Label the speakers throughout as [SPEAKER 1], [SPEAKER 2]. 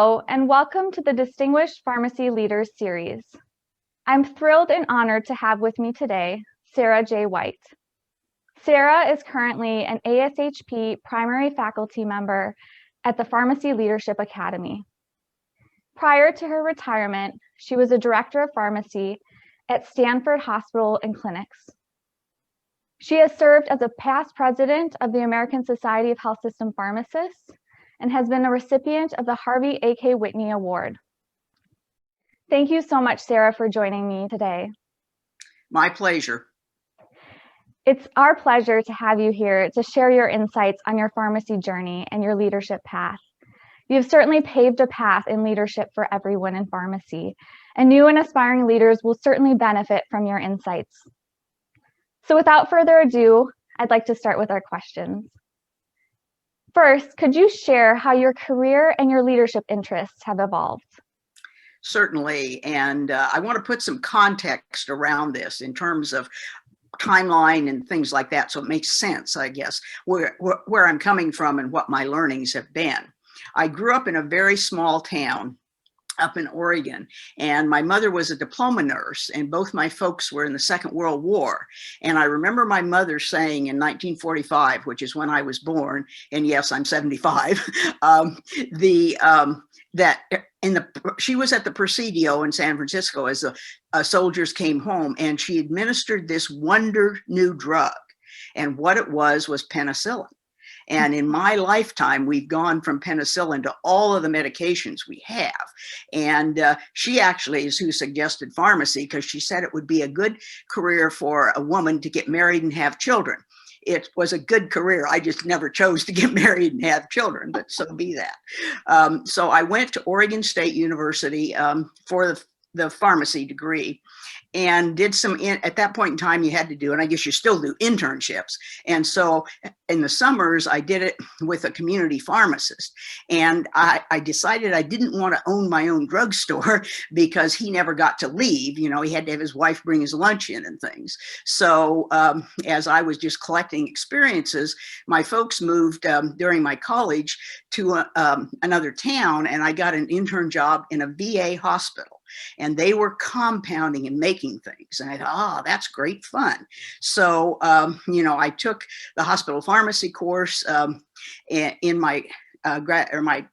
[SPEAKER 1] Hello, and welcome to the Distinguished Pharmacy Leaders Series. I'm thrilled and honored to have with me today, Sara J. White. Sara is currently an ASHP primary faculty member at the Pharmacy Leadership Academy. Prior to her retirement, she was a director of pharmacy at Stanford Hospital and Clinics. She has served as a past president of the American Society of Health System Pharmacists and has been a recipient of the Harvey A.K. Whitney Award. Thank you so much, Sara, for joining me today.
[SPEAKER 2] My pleasure.
[SPEAKER 1] It's our pleasure to have you here to share your insights on your pharmacy journey and your leadership path. You've certainly paved a path in leadership for everyone in pharmacy, and new and aspiring leaders will certainly benefit from your insights. So without further ado, I'd like to start with our questions. First, could you share how your career and your leadership interests have evolved?
[SPEAKER 2] Certainly, and I want to put some context around this in terms of timeline and things like that, so it makes sense, I guess, where I'm coming from and what my learnings have been. I grew up in a very small town up in Oregon, and my mother was a diploma nurse, and both my folks were in the Second World War. And I remember my mother saying in 1945, which is when I was born, and yes, I'm 75, she was at the Presidio in San Francisco as the soldiers came home, and she administered this wonder new drug, and what it was penicillin. And in my lifetime, we've gone from penicillin to all of the medications we have. And she actually is who suggested pharmacy, because she said it would be a good career for a woman to get married and have children. It was a good career. I just never chose to get married and have children, but so be that. So I went to Oregon State University for the pharmacy degree, and did some, at that point in time you had to do, and I guess you still do, internships. And so in the summers, I did it with a community pharmacist. And I decided I didn't want to own my own drugstore because he never got to leave. You know, he had to have his wife bring his lunch in and things. So as I was just collecting experiences, my folks moved during my college to another town, and I got an intern job in a VA hospital. And they were compounding and making things. And I thought, oh, that's great fun. So, you know, I took the hospital pharmacy course in my my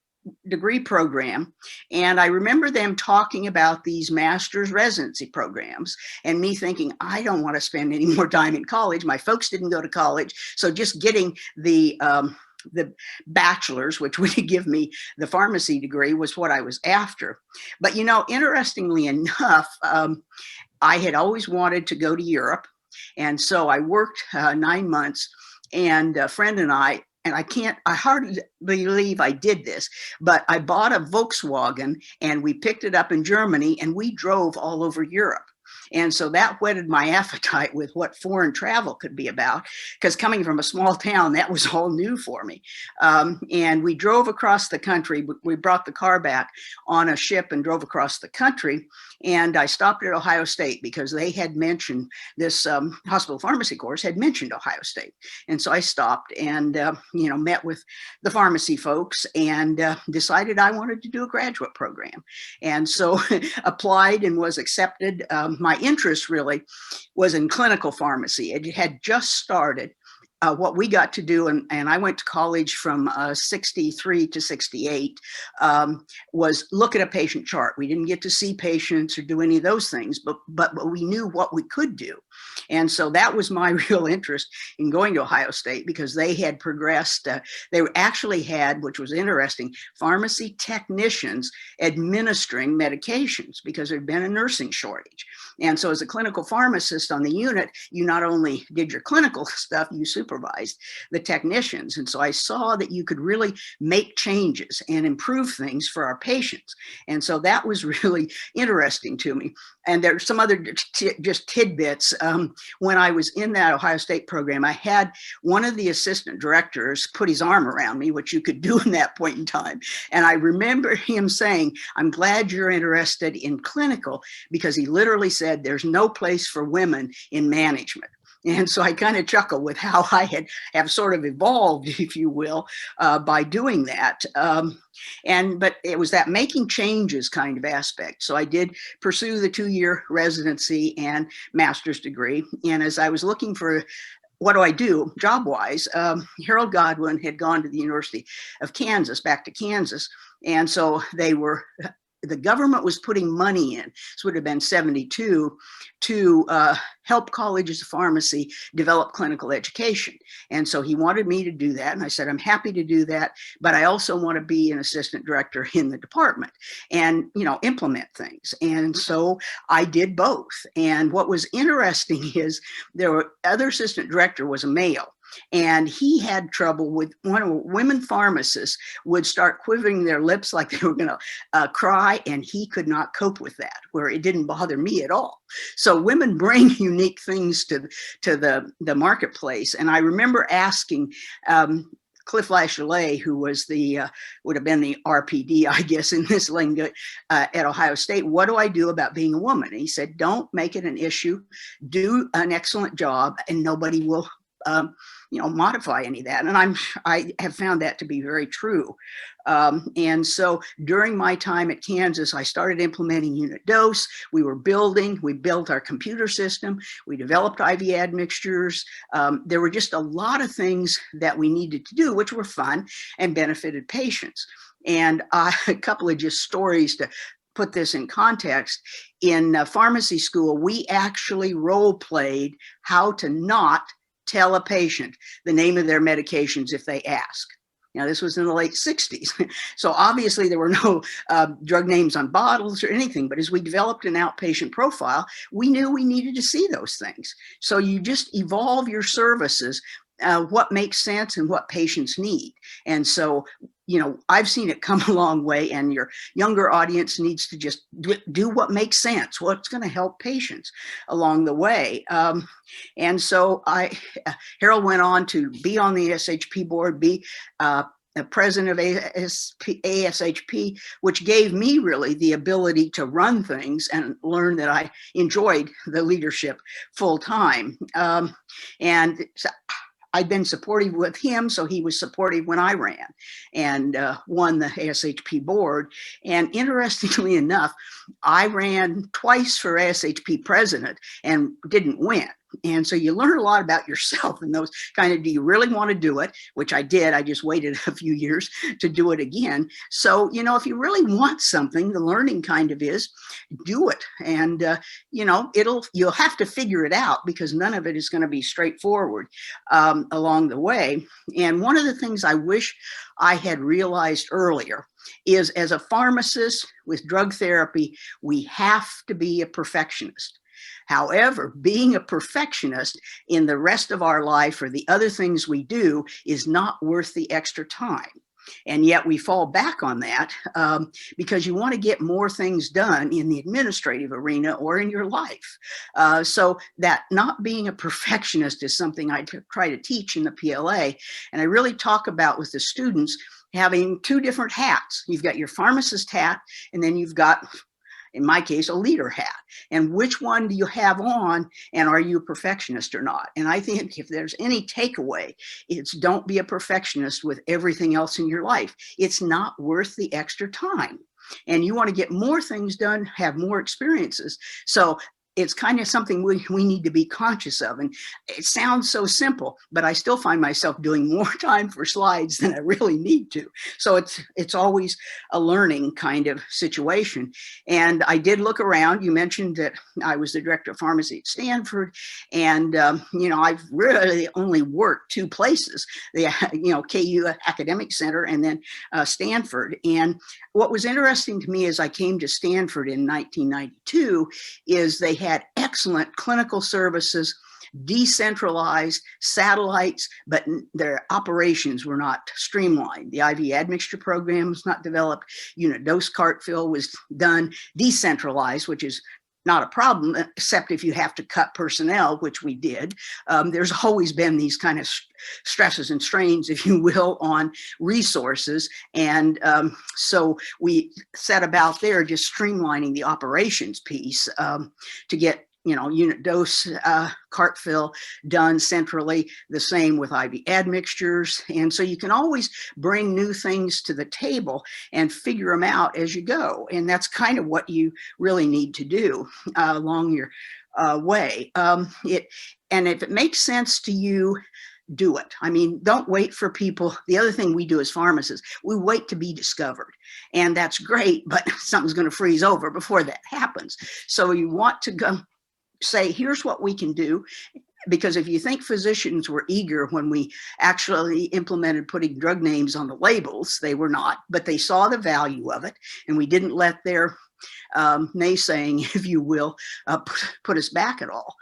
[SPEAKER 2] degree program. And I remember them talking about these master's residency programs and me thinking, I don't want to spend any more time in college. My folks didn't go to college. So just getting the bachelor's, which would give me the pharmacy degree, was what I was after. But, you know, interestingly enough, I had always wanted to go to Europe. And so I worked 9 months, and a friend and I hardly believe I did this, but I bought a Volkswagen and we picked it up in Germany and we drove all over Europe. And so that whetted my appetite with what foreign travel could be about, because coming from a small town, that was all new for me. And we drove across the country. We brought the car back on a ship and drove across the country. And I stopped at Ohio State because they had mentioned this hospital pharmacy course had mentioned Ohio State. And so I stopped and, you know, met with the pharmacy folks and decided I wanted to do a graduate program. And so applied and was accepted. My interest really was in clinical pharmacy. It had just started. What we got to do, and I went to college from 63 to 68, was look at a patient chart. We didn't get to see patients or do any of those things, but we knew what we could do. And so that was my real interest in going to Ohio State, because they had progressed. They actually had, which was interesting, pharmacy technicians administering medications because there'd been a nursing shortage. And so as a clinical pharmacist on the unit, you not only did your clinical stuff, you supervised the technicians. And so I saw that you could really make changes and improve things for our patients. And so that was really interesting to me. And there's some other just tidbits. When I was in that Ohio State program, I had one of the assistant directors put his arm around me, which you could do in that point in time. And I remember him saying, I'm glad you're interested in clinical, because he literally said, there's no place for women in management. And so I kind of chuckle with how I have sort of evolved, if you will, by doing that. But it was that making changes kind of aspect. So I did pursue the 2-year residency and master's degree. And as I was looking for what do I do job-wise, Harold Godwin had gone to the University of Kansas, back to Kansas. And so the government was putting money in, this would have been 72, to help colleges of pharmacy develop clinical education. And so he wanted me to do that. And I said, I'm happy to do that, but I also want to be an assistant director in the department and, implement things. And so I did both. And what was interesting is other assistant director was a male. And he had trouble with women pharmacists would start quivering their lips like they were going to cry, and he could not cope with that, where it didn't bother me at all. So women bring unique things to the marketplace. And I remember asking Cliff Lashley, who was would have been the RPD, I guess, in this lingo at Ohio State, what do I do about being a woman? And he said, don't make it an issue, do an excellent job, and nobody will modify any of that. And I have found that to be very true. And so during my time at Kansas, I started implementing unit dose. We built our computer system. We developed IV admixtures. There were just a lot of things that we needed to do, which were fun and benefited patients. And a couple of just stories to put this in context. In pharmacy school, we actually role played how to not tell a patient the name of their medications if they ask. Now, this was in the late 60s. So obviously there were no drug names on bottles or anything, but as we developed an outpatient profile, we knew we needed to see those things. So you just evolve your services, what makes sense and what patients need. And so, I've seen it come a long way, and your younger audience needs to just do what makes sense, what's going to help patients along the way. And so Harold went on to be on the SHP board, be the president of ASHP, which gave me really the ability to run things and learn that I enjoyed the leadership full time. And so I'd been supportive with him, so he was supportive when I ran and won the ASHP board. And interestingly enough, I ran twice for ASHP president and didn't win. And so you learn a lot about yourself and those kind of, do you really want to do it? Which I did. I just waited a few years to do it again. So, if you really want something, the learning kind of is do it. And, you'll have to figure it out because none of it is going to be straightforward along the way. And one of the things I wish I had realized earlier is, as a pharmacist with drug therapy, we have to be a perfectionist. However, being a perfectionist in the rest of our life or the other things we do is not worth the extra time. And yet we fall back on that because you want to get more things done in the administrative arena or in your life. So that not being a perfectionist is something I try to teach in the PLA. And I really talk about with the students having two different hats. You've got your pharmacist hat, and then you've got, in my case, a leader hat. And which one do you have on, and are you a perfectionist or not? And I think if there's any takeaway, it's don't be a perfectionist with everything else in your life. It's not worth the extra time. And you want to get more things done, have more experiences. So it's kind of something we need to be conscious of. And it sounds so simple, but I still find myself doing more time for slides than I really need to. So it's always a learning kind of situation. And I did look around. You mentioned that I was the director of pharmacy at Stanford. And, I've really only worked two places, the, KU Academic Center and then Stanford. And what was interesting to me as I came to Stanford in 1992 is they had excellent clinical services, decentralized satellites, but their operations were not streamlined. The IV admixture program was not developed. Unit dose cart fill was done decentralized, which is not a problem, except if you have to cut personnel, which we did. There's always been these kind of stresses and strains, if you will, on resources. And so we set about there just streamlining the operations piece to get unit dose cart fill done centrally, the same with IV admixtures. And so you can always bring new things to the table and figure them out as you go. And that's kind of what you really need to do along your way. And if it makes sense to you, do it. I mean, don't wait for people. The other thing we do as pharmacists, we wait to be discovered. And that's great, but something's going to freeze over before that happens. So you want to go say, here's what we can do. Because if you think physicians were eager when we actually implemented putting drug names on the labels, they were not, but they saw the value of it. And we didn't let their naysaying, if you will, put us back at all.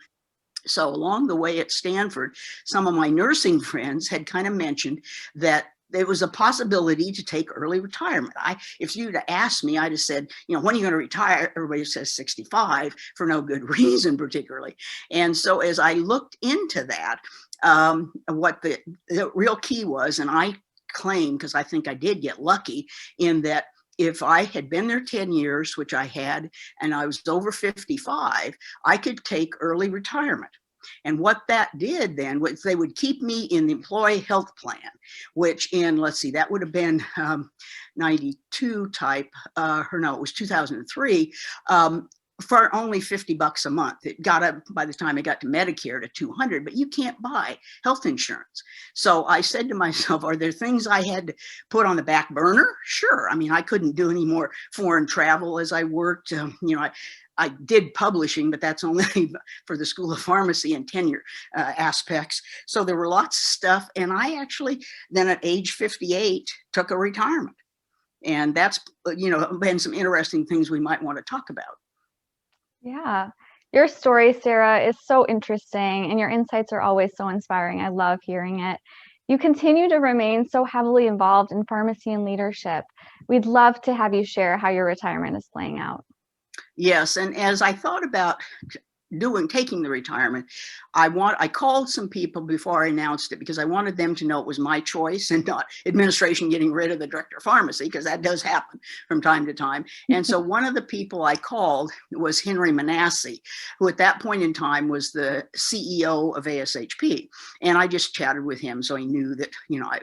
[SPEAKER 2] So along the way at Stanford, some of my nursing friends had kind of mentioned that there was a possibility to take early retirement. If you'd have asked me, I'd have said, when are you going to retire? Everybody says 65 for no good reason, particularly. And so as I looked into that, what the real key was, and I claim, because I think I did get lucky in that, if I had been there 10 years, which I had, and I was over 55, I could take early retirement. And what that did then was they would keep me in the employee health plan, which that would have been 92 type, or no, it was 2003, for only $50 a month. It got up by the time I got to Medicare to 200, but you can't buy health insurance. So I said to myself, are there things I had to put on the back burner? Sure. I mean, I couldn't do any more foreign travel as I worked. I did publishing, but that's only for the School of Pharmacy and tenure aspects. So there were lots of stuff. And I actually then at age 58 took a retirement. And that's, been some interesting things we might want to talk about.
[SPEAKER 1] Yeah. Your story, Sara, is so interesting, and your insights are always so inspiring. I love hearing it. You continue to remain so heavily involved in pharmacy and leadership. We'd love to have you share how your retirement is playing out.
[SPEAKER 2] Yes, and as I thought about taking the retirement, I called some people before I announced it because I wanted them to know it was my choice and not administration getting rid of the director of pharmacy, because that does happen from time to time. And so one of the people I called was Henry Manasseh, who at that point in time was the CEO of ASHP. And I just chatted with him, so he knew that,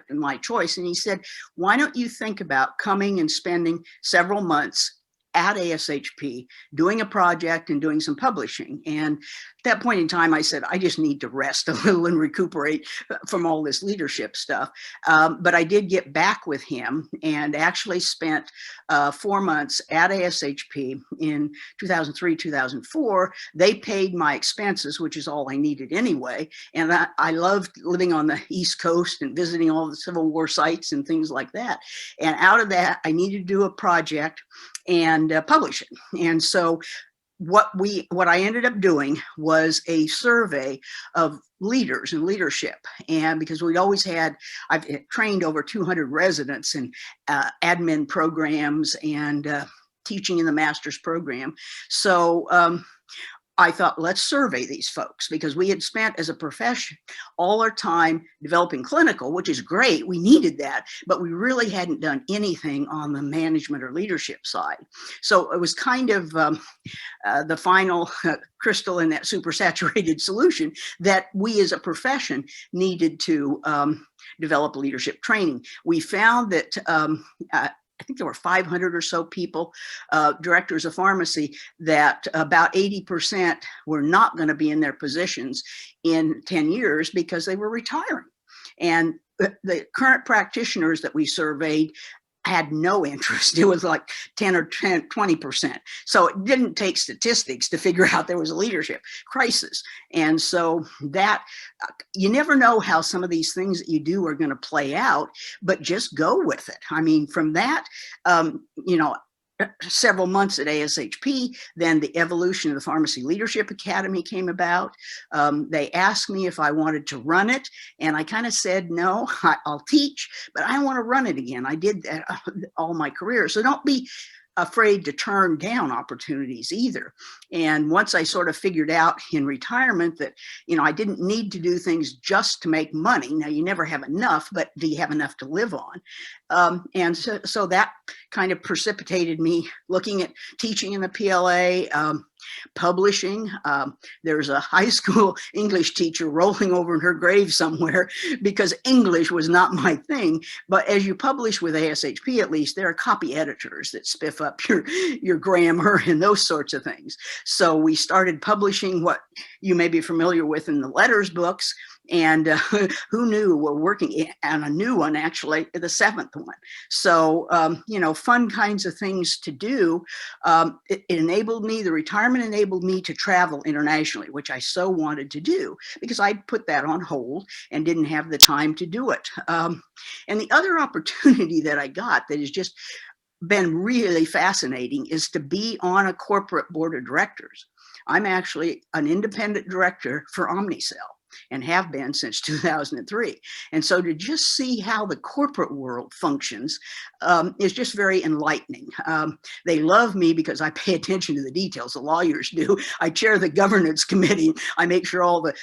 [SPEAKER 2] my choice. And he said, why don't you think about coming and spending several months at ASHP, doing a project and doing some publishing. And at that point in time, I said, I just need to rest a little and recuperate from all this leadership stuff. But I did get back with him and actually spent 4 months at ASHP in 2003, 2004. They paid my expenses, which is all I needed anyway. And I loved living on the East Coast and visiting all the Civil War sites and things like that. And out of that, I needed to do a project and publish it. And so what I ended up doing was a survey of leaders and leadership. And because I've trained over 200 residents in admin programs and teaching in the master's program. So I thought, let's survey these folks, because we had spent as a profession all our time developing clinical, which is great. We needed that, but we really hadn't done anything on the management or leadership side. So it was kind of the final crystal in that supersaturated solution that we as a profession needed to develop leadership training. We found that I think there were 500 or so people, directors of pharmacy, that about 80% were not going to be in their positions in 10 years because they were retiring. And the current practitioners that we surveyed had no interest. It was like 10 or 20%. So it didn't take statistics to figure out there was a leadership crisis. And so that you never know how some of these things that you do are going to play out, but just go with it. I mean, from that, several months at ASHP, then the evolution of the Pharmacy Leadership Academy came about. They asked me if I wanted to run it, and I kind of said, no, I'll teach, but I don't want to run it again. I did that all my career. So don't be afraid to turn down opportunities either. And once I sort of figured out in retirement that, I didn't need to do things just to make money. Now, you never have enough, but do you have enough to live on? And so that kind of precipitated me looking at teaching in the PLA, Publishing. There's a high school English teacher rolling over in her grave somewhere because English was not my thing. But as you publish with ASHP, at least, there are copy editors that spiff up your grammar and those sorts of things. So we started publishing what you may be familiar with in the letters books. And who knew, we're working on a new one, actually, the 7th one. So, fun kinds of things to do. It enabled me, the retirement enabled me to travel internationally, which I so wanted to do because I put that on hold and didn't have the time to do it. And the other opportunity that I got that has just been really fascinating is to be on a corporate board of directors. I'm actually an independent director for Omnicell and have been since 2003. And so to just see how the corporate world functions is just very enlightening. They love me because I pay attention to the details. The lawyers do. I chair the governance committee. I make sure all the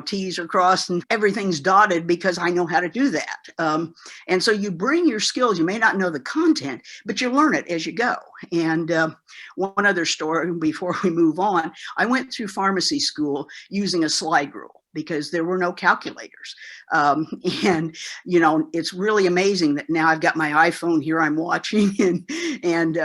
[SPEAKER 2] T's are crossed and everything's dotted because I know how to do that. And so you bring your skills. You may not know the content, but you learn it as you go. And one other story before we move on, I went through pharmacy school using a slide rule because there were no calculators. And it's really amazing that now I've got my iPhone here, I'm watching, and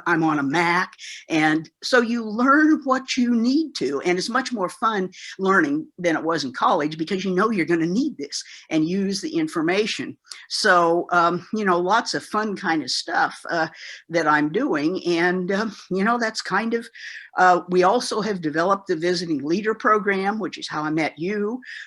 [SPEAKER 2] I'm on a Mac. And so you learn what you need to, and it's much more fun learning than it was in college because you're going to need this and use the information. So, lots of fun kind of stuff that I'm doing. And, that's kind of, we also have developed the Visiting Leader Program, which is how I met you,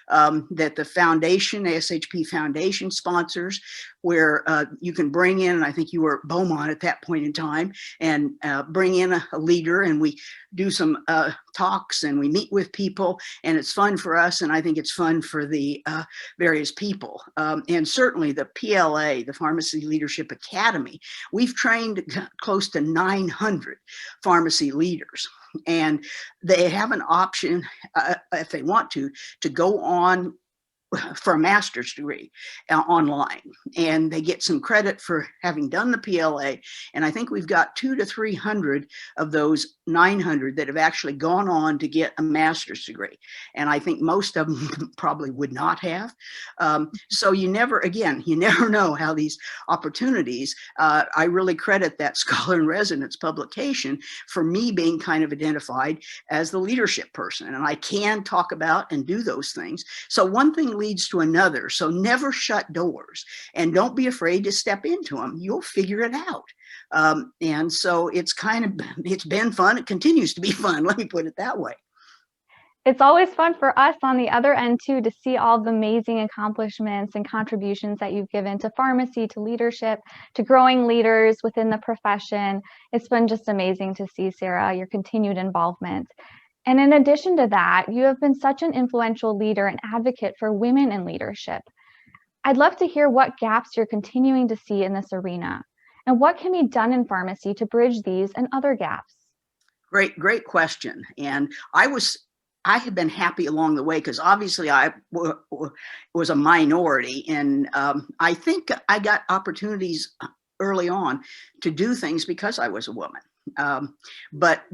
[SPEAKER 2] that the foundation, ASHP Foundation sponsors, where you can bring in, and I think you were at Beaumont at that point in time, and bring in a leader, and we do some talks and we meet with people, and it's fun for us, and I think it's fun for the various people. And certainly the PLA, the Pharmacy Leadership Academy, we've trained close to 900 pharmacy leaders. And they have an option, if they want to go on for a master's degree online, and they get some credit for having done the PLA. And I think we've got 200 to 300 of those 900 that have actually gone on to get a master's degree. And I think most of them probably would not have. So you never know how these opportunities, I really credit that Scholar in Residence publication for me being kind of identified as the leadership person. And I can talk about and do those things. So one thing leads to another. So never shut doors, and don't be afraid to step into them. You'll figure it out. And so it's been fun. It continues to be fun. Let me put it that way.
[SPEAKER 1] It's always fun for us on the other end too, to see all the amazing accomplishments and contributions that you've given to pharmacy, to leadership, to growing leaders within the profession. It's been just amazing to see, Sara, your continued involvement. And in addition to that, you have been such an influential leader and advocate for women in leadership. I'd love to hear what gaps you're continuing to see in this arena, and what can be done in pharmacy to bridge these and other gaps.
[SPEAKER 2] Great question. And I have been happy along the way because obviously I was a minority, and I think I got opportunities early on to do things because I was a woman. But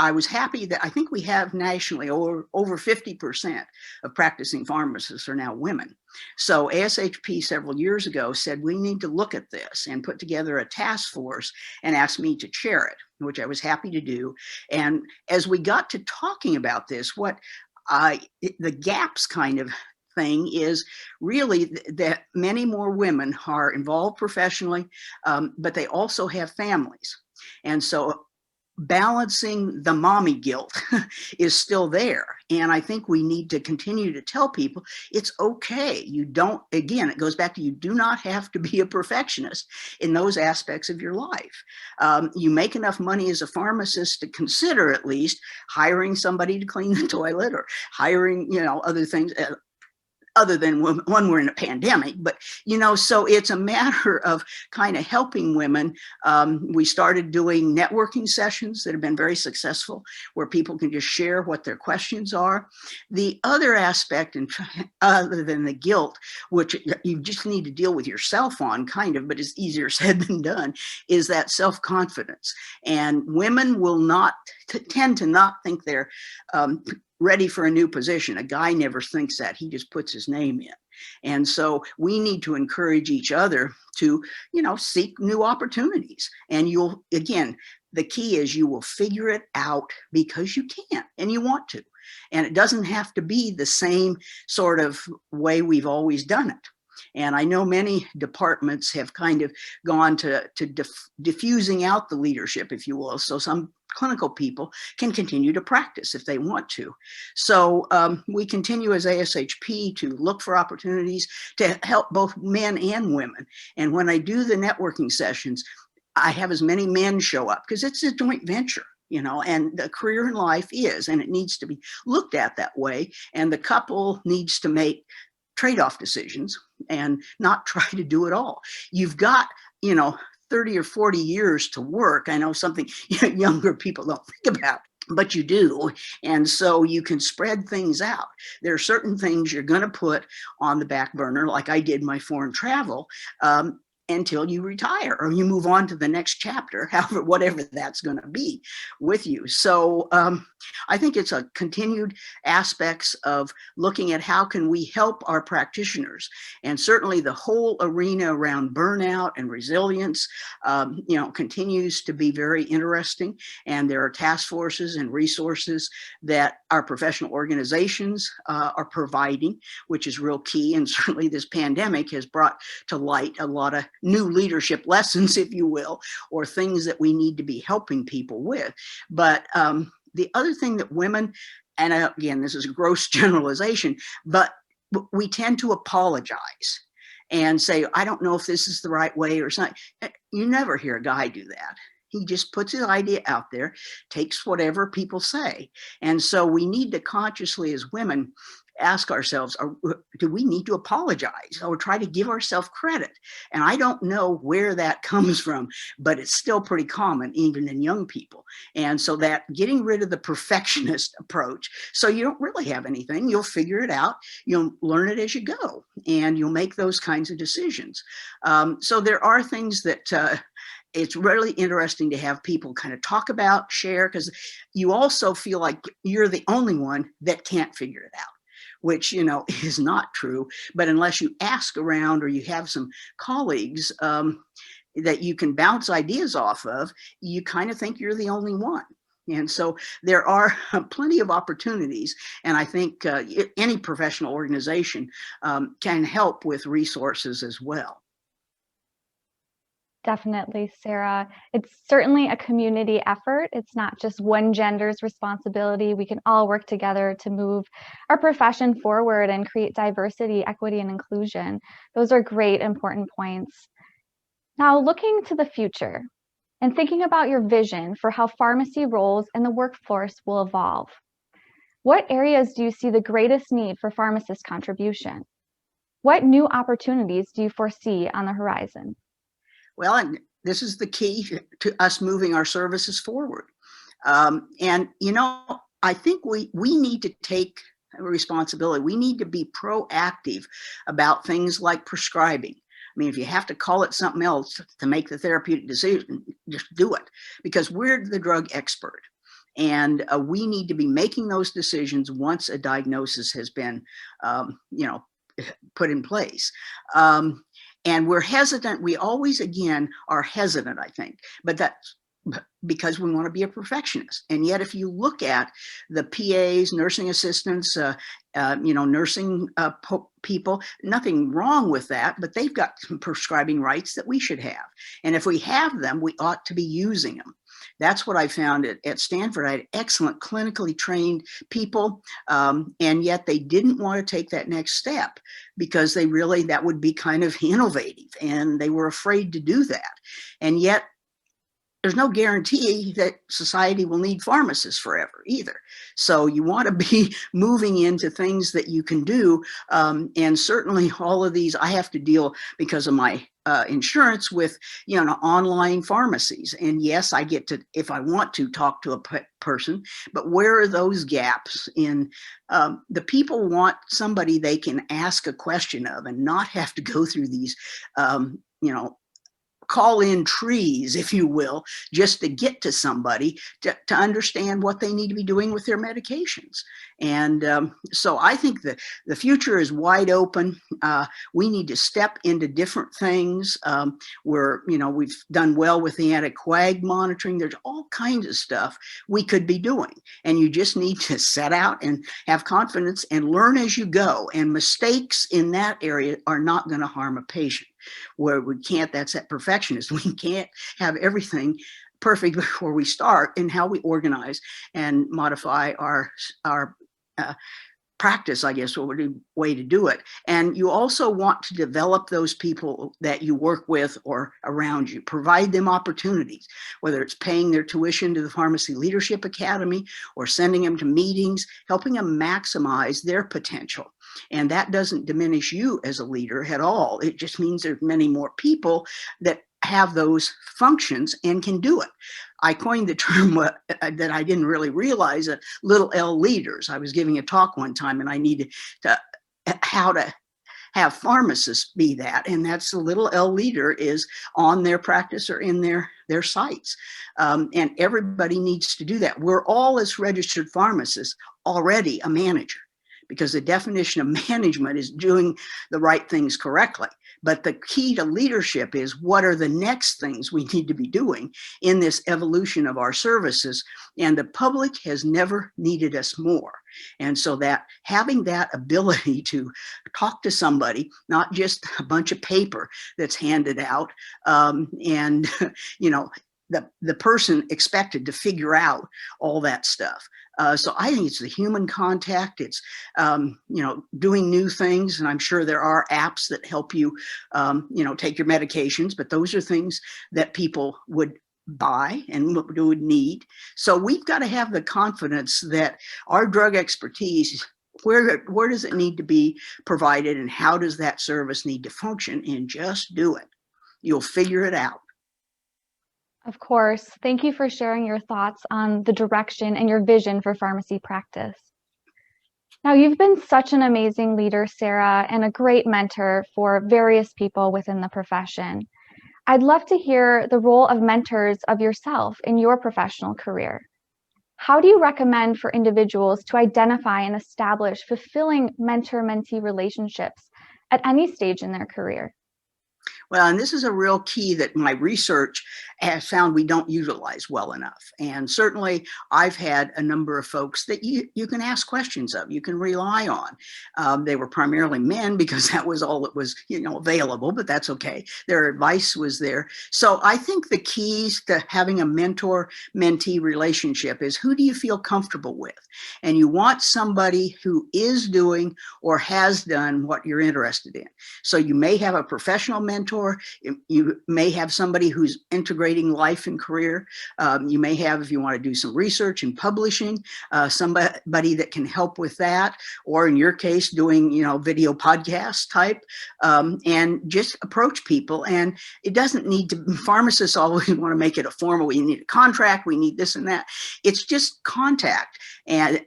[SPEAKER 2] I was happy that I think we have nationally over 50% of practicing pharmacists are now women. So ASHP several years ago said we need to look at this and put together a task force and asked me to chair it, which I was happy to do. And as we got to talking about this, the gaps kind of thing is really that many more women are involved professionally, but they also have families. And so balancing the mommy guilt is still there. And I think we need to continue to tell people it's okay. It goes back to, you do not have to be a perfectionist in those aspects of your life. You make enough money as a pharmacist to consider at least hiring somebody to clean the toilet, or hiring, other things, other than when we're in a pandemic. But, so it's a matter of kind of helping women. We started doing networking sessions that have been very successful, where people can just share what their questions are. The other aspect, and other than the guilt, which you just need to deal with yourself on kind of, but it's easier said than done, is that self-confidence. And women will not tend to not think they're ready for a new position. A guy never thinks that. He just puts his name in. And so we need to encourage each other to, seek new opportunities. And you'll, again, the key is you will figure it out because you can and you want to. And it doesn't have to be the same sort of way we've always done it. And I know many departments have kind of gone to diffusing out the leadership, if you will. So some clinical people can continue to practice if they want to. So we continue as ASHP to look for opportunities to help both men and women. And when I do the networking sessions, I have as many men show up because it's a joint venture. And the career in life is, and it needs to be looked at that way. And the couple needs to make trade-off decisions and not try to do it all. You've got, 30 or 40 years to work. I know something younger people don't think about, but you do. And so you can spread things out. There are certain things you're going to put on the back burner, like I did my foreign travel, until you retire or you move on to the next chapter, however, whatever that's going to be with you. So I think it's a continued aspects of looking at how can we help our practitioners, and certainly the whole arena around burnout and resilience, continues to be very interesting. And there are task forces and resources that our professional organizations are providing, which is real key. And certainly this pandemic has brought to light a lot of new leadership lessons, if you will, or things that we need to be helping people with. But the other thing that women, and again, this is a gross generalization, but we tend to apologize and say, I don't know if this is the right way or something. You never hear a guy do that. He just puts his idea out there, takes whatever people say. And so we need to consciously, as women, ask ourselves, do we need to apologize or try to give ourselves credit? And I don't know where that comes from, but it's still pretty common, even in young people. And so that getting rid of the perfectionist approach, so you don't really have anything, you'll figure it out, you'll learn it as you go, and you'll make those kinds of decisions. So there are things that it's really interesting to have people kind of talk about, share, because you also feel like you're the only one that can't figure it out, which, is not true. But unless you ask around or you have some colleagues that you can bounce ideas off of, you kind of think you're the only one. And so there are plenty of opportunities. And I think any professional organization can help with resources as well.
[SPEAKER 1] Definitely, Sarah. It's certainly a community effort. It's not just one gender's responsibility. We can all work together to move our profession forward and create diversity, equity, and inclusion. Those are great, important points. Now, looking to the future and thinking about your vision for how pharmacy roles in the workforce will evolve, what areas do you see the greatest need for pharmacist contribution? What new opportunities do you foresee on the horizon?
[SPEAKER 2] Well, and this is the key to us moving our services forward. And, I think we need to take responsibility. We need to be proactive about things like prescribing. I mean, if you have to call it something else to make the therapeutic decision, just do it, because we're the drug expert. And we need to be making those decisions once a diagnosis has been, put in place. And we're hesitant. We always, again, are hesitant, I think, but that's because we want to be a perfectionist. And yet, if you look at the PAs, nursing assistants, nursing people, nothing wrong with that, but they've got some prescribing rights that we should have. And if we have them, we ought to be using them. That's what I found at Stanford. I had excellent clinically trained people, and yet they didn't want to take that next step because that would be kind of innovative, and they were afraid to do that. And yet there's no guarantee that society will need pharmacists forever either. So you want to be moving into things that you can do. And certainly all of these, I have to deal because of my insurance with, online pharmacies. And yes, I get to, if I want to, talk to a person, but where are those gaps in the people want somebody they can ask a question of and not have to go through these, call in trees, if you will, just to get to somebody to understand what they need to be doing with their medications. And so I think that the future is wide open. We need to step into different things. We've done well with the anti-coag monitoring. There's all kinds of stuff we could be doing. And you just need to set out and have confidence and learn as you go. And mistakes in that area are not going to harm a patient. Where we can't, that's that perfectionist. We can't have everything perfect before we start in how we organize and modify our practice, I guess, would be a way to do it. And you also want to develop those people that you work with or around you, provide them opportunities, whether it's paying their tuition to the Pharmacy Leadership Academy or sending them to meetings, helping them maximize their potential. And that doesn't diminish you as a leader at all. It just means there's many more people that have those functions and can do it. I coined the term that I didn't really realize, little L leaders. I was giving a talk one time and I needed to how to have pharmacists be that. And that's the little L leader is on their practice or in their sites. And everybody needs to do that. We're all, as registered pharmacists, already a manager, because the definition of management is doing the right things correctly. But the key to leadership is what are the next things we need to be doing in this evolution of our services. And the public has never needed us more. And so that having that ability to talk to somebody, not just a bunch of paper that's handed out, and the person expected to figure out all that stuff. So I think it's the human contact. It's, doing new things. And I'm sure there are apps that help you, take your medications, but those are things that people would buy and would need. So we've got to have the confidence that our drug expertise, where does it need to be provided and how does that service need to function, and just do it. You'll figure it out.
[SPEAKER 1] Of course. Thank you for sharing your thoughts on the direction and your vision for pharmacy practice. Now, you've been such an amazing leader, Sara, and a great mentor for various people within the profession. I'd love to hear the role of mentors of yourself in your professional career. How do you recommend for individuals to identify and establish fulfilling mentor-mentee relationships at any stage in their career?
[SPEAKER 2] Well, and this is a real key that my research has found we don't utilize well enough. And certainly I've had a number of folks that you can ask questions of, you can rely on. They were primarily men because that was all that was, available, but that's okay. Their advice was there. So I think the keys to having a mentor-mentee relationship is, who do you feel comfortable with? And you want somebody who is doing or has done what you're interested in. So you may have a professional mentor. You may have somebody who's integrating life and career. You may have, if you want to do some research and publishing, somebody that can help with that, or in your case, doing, video podcast type, and just approach people. And it doesn't need to, pharmacists always want to make it a formal, we need a contract, we need this and that. It's just contact, and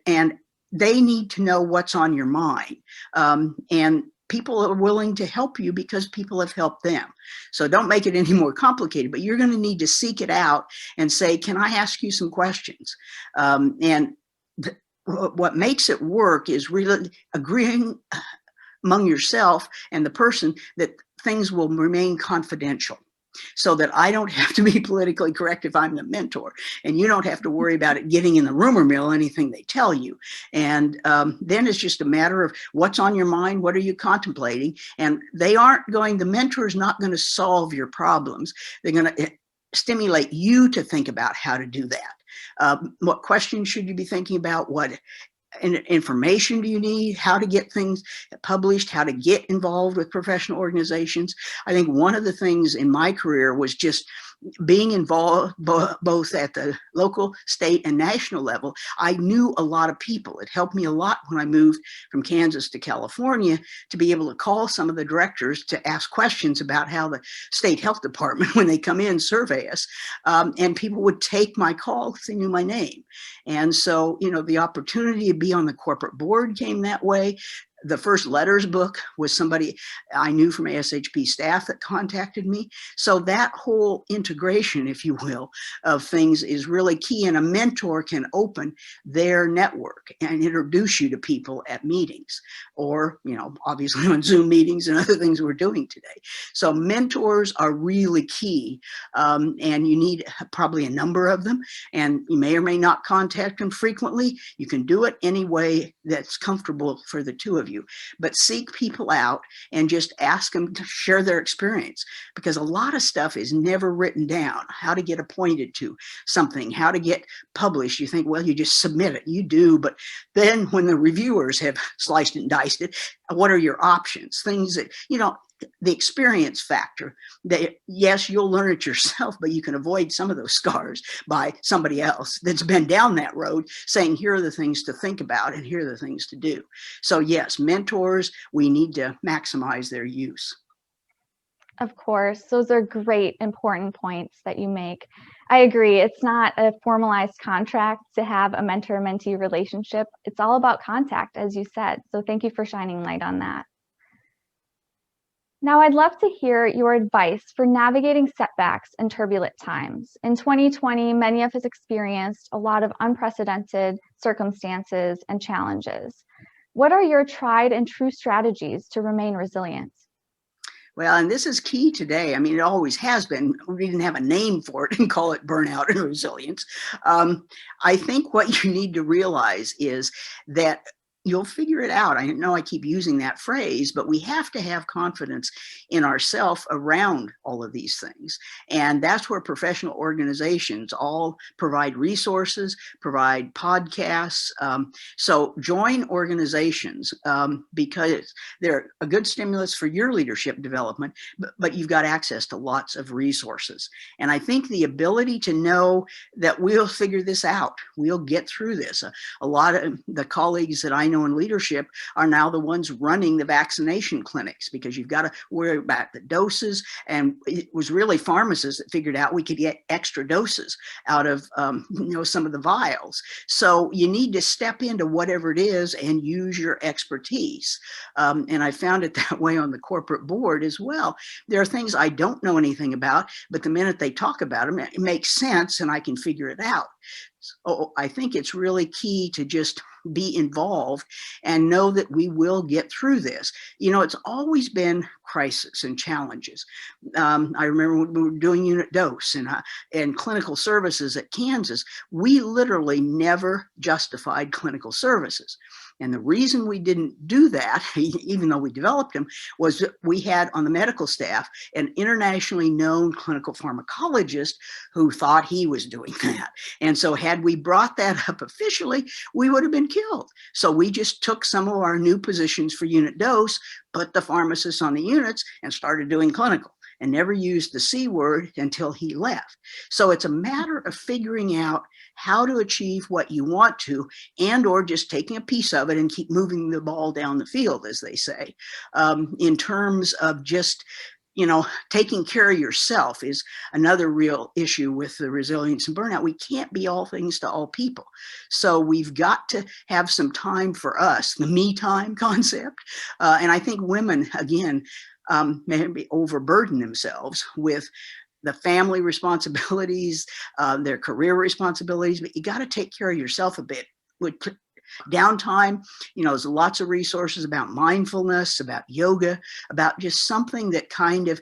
[SPEAKER 2] they need to know what's on your mind. And people are willing to help you because people have helped them. So don't make it any more complicated, but you're going to need to seek it out and say, can I ask you some questions? What makes it work is really agreeing among yourself and the person that things will remain confidential, so that I don't have to be politically correct if I'm the mentor, and you don't have to worry about it getting in the rumor mill, anything they tell you. And then it's just a matter of what's on your mind, what are you contemplating? And the mentor is not going to solve your problems. They're going to stimulate you to think about how to do that. What questions should you be thinking about? What information do you need? How to get things published? How to get involved with professional organizations? I think one of the things in my career was just being involved both at the local, state, and national level. I knew a lot of people. It helped me a lot when I moved from Kansas to California to be able to call some of the directors to ask questions about how the state health department, when they come in, survey us. And people would take my call because they knew my name. And so, the opportunity to be on the corporate board came that way. The first letters book was somebody I knew from ASHP staff that contacted me. So that whole integration, if you will, of things is really key. And a mentor can open their network and introduce you to people at meetings, or, obviously on Zoom meetings and other things we're doing today. So mentors are really key. And you need probably a number of them, and you may or may not contact them frequently. You can do it any way that's comfortable for the two of you, but seek people out and just ask them to share their experience, because a lot of stuff is never written down. How to get appointed to something, how to get published. You think, well, you just submit it. You do, but then when the reviewers have sliced and diced it, what are your options? Things that, the experience factor, that yes, you'll learn it yourself, but you can avoid some of those scars by somebody else that's been down that road saying, here are the things to think about and here are the things to do. So yes, mentors, we need to maximize their use.
[SPEAKER 1] Of course, those are great, important points that you make. I agree. It's not a formalized contract to have a mentor-mentee relationship. It's all about contact, as you said. So thank you for shining light on that. Now, I'd love to hear your advice for navigating setbacks in turbulent times. In 2020, many of us experienced a lot of unprecedented circumstances and challenges. What are your tried and true strategies to remain resilient?
[SPEAKER 2] Well, and this is key today. I mean, it always has been. We didn't have a name for it and call it burnout and resilience. I think what you need to realize is that you'll figure it out. I know I keep using that phrase, but we have to have confidence in ourselves around all of these things. And that's where professional organizations all provide resources, provide podcasts. So join organizations because they're a good stimulus for your leadership development, but you've got access to lots of resources. And I think the ability to know that we'll figure this out, we'll get through this. A lot of the colleagues that I know in leadership are now the ones running the vaccination clinics, because you've got to worry about the doses. And it was really pharmacists that figured out we could get extra doses out of some of the vials. So you need to step into whatever it is and use your expertise. And I found it that way on the corporate board as well. There are things I don't know anything about, but the minute they talk about them, it makes sense and I can figure it out. So I think it's really key to just be involved and know that we will get through this. It's always been crisis and challenges. I remember when we were doing unit dose and clinical services at Kansas, we literally never justified clinical services. And the reason we didn't do that, even though we developed them, was that we had on the medical staff an internationally known clinical pharmacologist who thought he was doing that. And so had we brought that up officially, we would have been killed. So we just took some of our new positions for unit dose, put the pharmacists on the units, and started doing clinical, and never used the C word until he left. So it's a matter of figuring out how to achieve what you want to, and or just taking a piece of it and keep moving the ball down the field, as they say. In terms of just taking care of yourself is another real issue with the resilience and burnout. We can't be all things to all people. So we've got to have some time for us, the me time concept. And I think women, again, maybe overburden themselves with the family responsibilities, their career responsibilities, but you got to take care of yourself a bit. With downtime, there's lots of resources about mindfulness, about yoga, about just something that kind of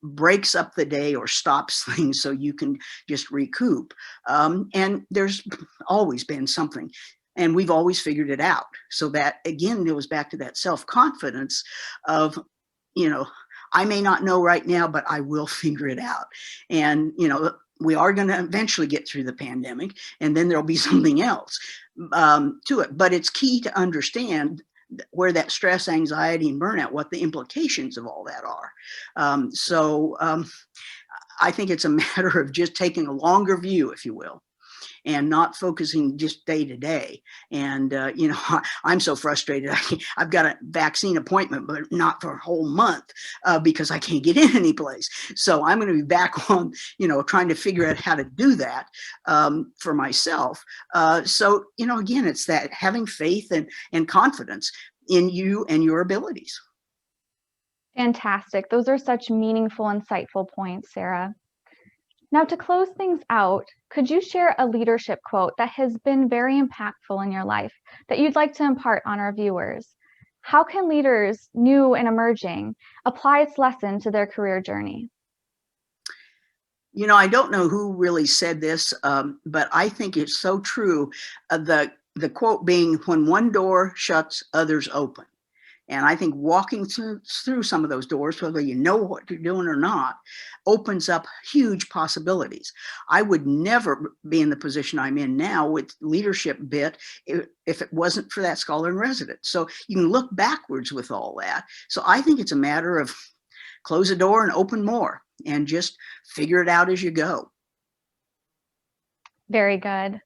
[SPEAKER 2] breaks up the day or stops things so you can just recoup. And there's always been something. And we've always figured it out. So that, again, it goes back to that self-confidence of, I may not know right now, but I will figure it out. And, we are going to eventually get through the pandemic, and then there'll be something else to it. But it's key to understand where that stress, anxiety, and burnout, what the implications of all that are. So I think it's a matter of just taking a longer view, if you will, and not focusing just day to day. And, I'm so frustrated. I've got a vaccine appointment, but not for a whole month because I can't get in any place. So I'm going to be back on, trying to figure out how to do that for myself. So, again, it's that having faith and confidence. in you and your abilities.
[SPEAKER 1] Fantastic. Those are such meaningful, insightful points, Sara. Now, to close things out, could you share a leadership quote that has been very impactful in your life that you'd like to impart on our viewers? How can leaders, new and emerging, apply its lesson to their career journey?
[SPEAKER 2] You know, I don't know who really said this, but I think it's so true. The quote being, when one door shuts, others open. And I think walking through some of those doors, whether you know what you're doing or not, opens up huge possibilities. I would never be in the position I'm in now with leadership bit if it wasn't for that scholar in residence. So you can look backwards with all that. So I think it's a matter of close a door and open more and just figure it out as you go.
[SPEAKER 1] Very good.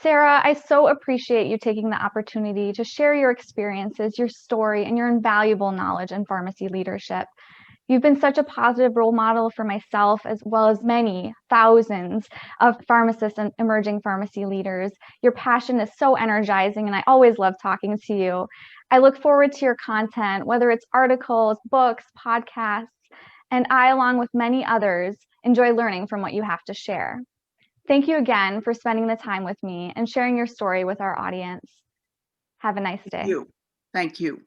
[SPEAKER 1] Sara, I so appreciate you taking the opportunity to share your experiences, your story, and your invaluable knowledge in pharmacy leadership. You've been such a positive role model for myself, as well as many thousands of pharmacists and emerging pharmacy leaders. Your passion is so energizing, and I always love talking to you. I look forward to your content, whether it's articles, books, podcasts, and I, along with many others, enjoy learning from what you have to share. Thank you again for spending the time with me and sharing your story with our audience. Have a nice day.
[SPEAKER 2] Thank you.